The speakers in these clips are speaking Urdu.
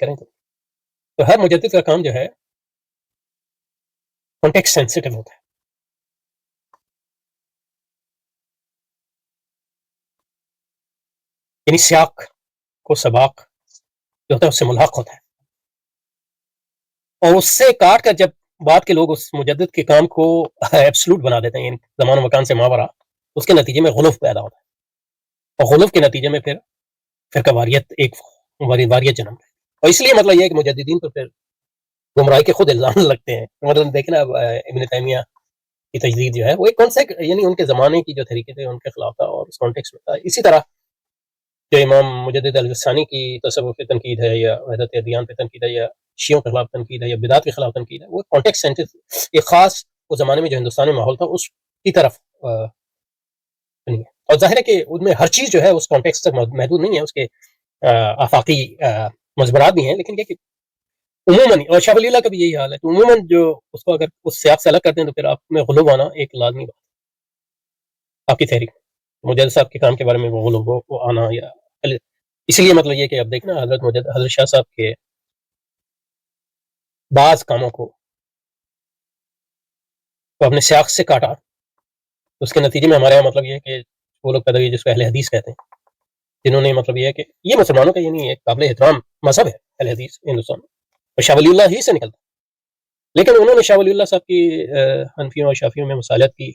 کریں تو ہر مجدد کا کام جو ہے کانٹیکسٹ سینسٹیو ہوتا ہے. یعنی سیاق کو سباق جو ہوتا ہے اس سے ملحق ہوتا ہے، اور اس سے کاٹ کر جب بعد کے لوگ اس مجدد کے کام کو ایبسلوٹ بنا دیتے ہیں، یعنی زمان و مکان سے ماورا، اس کے نتیجے میں غلوف پیدا ہوتا ہے، اور غلوف کے نتیجے میں پھر فرقہ واریت ایک واریت جنم ہے. اور اس لیے مطلب یہ ہے کہ مجددین پر پھر گمراہی کے خود الزام لگتے ہیں. مطلب دیکھیں نا ابن تیمیہ کی تجدید جو ہے وہ ایک کون سے یعنی ان کے زمانے کی جو طریقے تھے ان کے خلاف تھا اور اس کانٹیکس میں تھا. اسی طرح جو امام مجدد الفسانی کی تصوف پہ تنقید ہے یا وحدت ادیان پہ تنقید ہے یا شیعوں کے خلاف تنقید ہے یا بدعت کے خلاف تنقید ہے، وہ کانٹیکس سینسٹیو ایک خاص اس زمانے میں جو ہندوستان میں ماحول تھا اس کی طرف نہیں ہے. اور ظاہر ہے کہ ان میں ہر چیز جو ہے اس کانٹیکس تک محدود نہیں ہے، اس کے آفاقی مضمرات بھی ہیں، لیکن یہ کہ عموماً، اور شاہ ولی اللہ کا بھی یہی حال ہے، تو عموماً جو اس کو اگر اس سیاق سے الگ کرتے ہیں تو پھر آپ میں غلو آنا ایک لازمی بات آپ کی تحریک مجدد صاحب کے کام کے بارے میں وہ غلو وہ آنا. یا اسی لیے مطلب یہ کہ اب دیکھنا حضرت شاہ صاحب کے بعض کاموں کو اپنے سیاق سے کاٹا، اس کے نتیجے میں ہمارے یہاں مطلب یہ ہے کہ وہ لوگ پیدا ہوئے جس کو اہل حدیث کہتے ہیں، جنہوں نے مطلب یہ ہے کہ یہ مسلمانوں کا یعنی ایک قابل احترام مذہب ہے اہل حدیث ہندوستان میں، اور شاہ ولی اللہ ہی سے نکلتا، لیکن انہوں نے شاہ ولی اللہ صاحب کی حنفیوں اور شافیوں میں مصالحت کی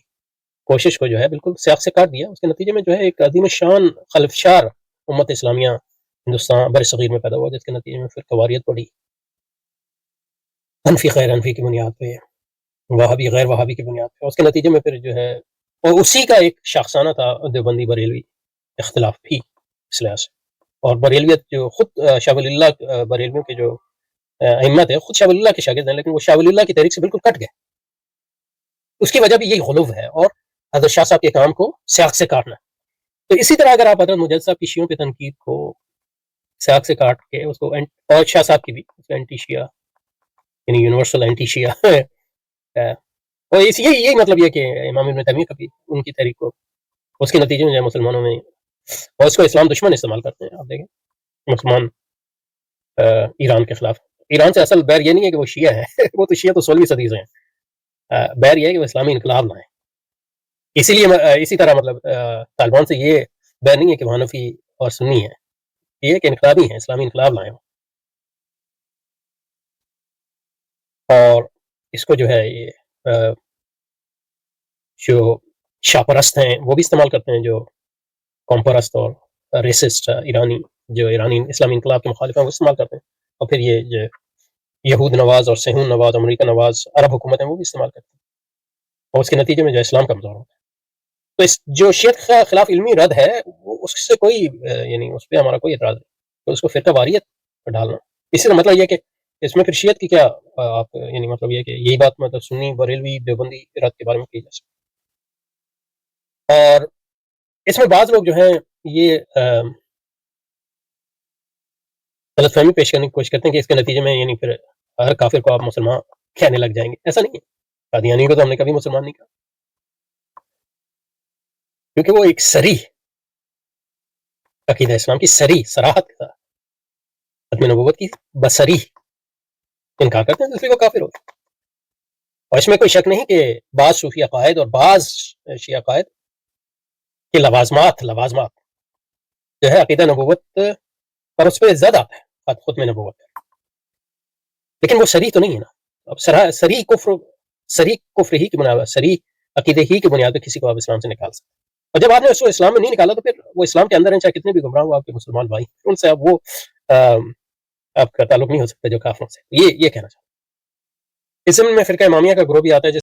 کوشش کو جو ہے بالکل سیاق سے کاٹ دیا. اس کے نتیجے میں جو ہے ایک عظیم شان خلفشار امت اسلامیہ ہندوستان بر صغیر میں پیدا ہوا، جس کے نتیجے میں پھر قواریت پڑی، حنفی غیر حنفی کی بنیاد پہ، وہابی غیر وہابی کی بنیاد پہ. اس کے نتیجے میں پھر جو ہے اور اسی کا ایک شاخسانہ تھا دیوبندی بریلوی اختلاف بھی اس لحاظ سے. اور بریلویت جو خود شاہ ولی اللہ بریلویوں کے جو ائمہ تھے خود شاہ ولی اللہ کے شاگرد ہیں، لیکن وہ شاہ ولی اللہ کی تحریک سے بالکل کٹ گئے. اس کی وجہ بھی یہی غلو ہے اور حضرت شاہ صاحب کے کام کو سیاق سے کاٹنا. تو اسی طرح اگر آپ حضرت مجدد صاحب کی شیعوں پہ تنقید کو سیاق سے کاٹ کے اس کو اور شاہ صاحب کی بھی اینٹی شیعہ یعنی یونیورسل اینٹی شیعہ اور یہی مطلب یہ کہ امام ابن تیمیہ کا بھی ان کی تحریک کو اس کے نتیجے میں جو ہے مسلمانوں میں اور اس کو اسلام دشمن استعمال کرتے ہیں. آپ دیکھیں مسلمان ایران کے خلاف، ایران سے اصل بیر یہ نہیں ہے کہ وہ شیعہ ہے وہ تو شیعہ تو 16ویں صدی سے ہیں، بیر یہ ہے کہ وہ اسلامی انقلاب لائیں. اسی لیے اسی طرح مطلب طالبان سے یہ بیر نہیں ہے کہ وہ حنفی اور سنی ہے، یہ کہ انقلابی ہیں، اسلامی انقلاب لائیں. اور اس کو جو ہے یہ جو شاہ پرست ہیں وہ بھی استعمال کرتے ہیں، جو قوم پرست اور ریسسٹ ایرانی جو ایرانی اسلامی انقلاب کے مخالف ہیں وہ استعمال کرتے ہیں. اور پھر یہ جو یہود نواز اور صہیون نواز امریکہ نواز عرب حکومت ہیں وہ بھی استعمال کرتے ہیں، اور اس کے نتیجے میں جو اسلام کمزور ہوتا ہے. تو اس جو شیعت کے خلاف علمی رد ہے وہ اس سے کوئی یعنی اس پہ ہمارا کوئی اعتراض نہیں، تو اس کو فرقہ واریت پر ڈالنا. اسی کا مطلب یہ کہ اس میں پھر شیعت کی کیا آپ یعنی مطلب یہ کہ یہی بات مطلب سنی بریلوی دیوبندی رد کے بارے میں کی جا سکتی. اور اس میں بعض لوگ جو ہیں یہ غلط فہمی پیش کرنے کی کوشش کرتے ہیں کہ اس کے نتیجے میں یعنی پھر ہر کافر کو آپ مسلمان کہنے لگ جائیں گے. ایسا نہیں ہے، قادیانی کو تو ہم نے کبھی مسلمان نہیں کہا، کیونکہ وہ ایک صریح عقیدہ اسلام کی صریح صراحت کے ساتھ ختم نبوت کی بصریح انکار کرتے ہیں، اس لیے وہ کافر ہوتے ہیں. اور اس میں کوئی شک نہیں کہ بعض صوفی عقائد اور بعض شیعہ عقائد کے لوازمات جو ہے عقیدہ نبوت پر اس پہ زد آتا ہے ختم نبوت، لیکن وہ صریح تو نہیں ہے نا. اب صریح کفر ہی کی بنیاد، صریح عقیدے ہی کی بنیاد پہ کسی کو آپ اسلام سے نکال سکتے. اور جب آپ نے اس کو اسلام میں نہیں نکالا تو پھر وہ اسلام کے اندر ہیں، چاہے کتنے بھی گمراہ ہو آپ کے مسلمان بھائی، ان سے اب وہ آپ کا تعلق نہیں ہو سکتا جو کافروں سے. یہ کہنا چاہتا ہوں. اس میں فرقہ امامیہ کا گروہ بھی آتا ہے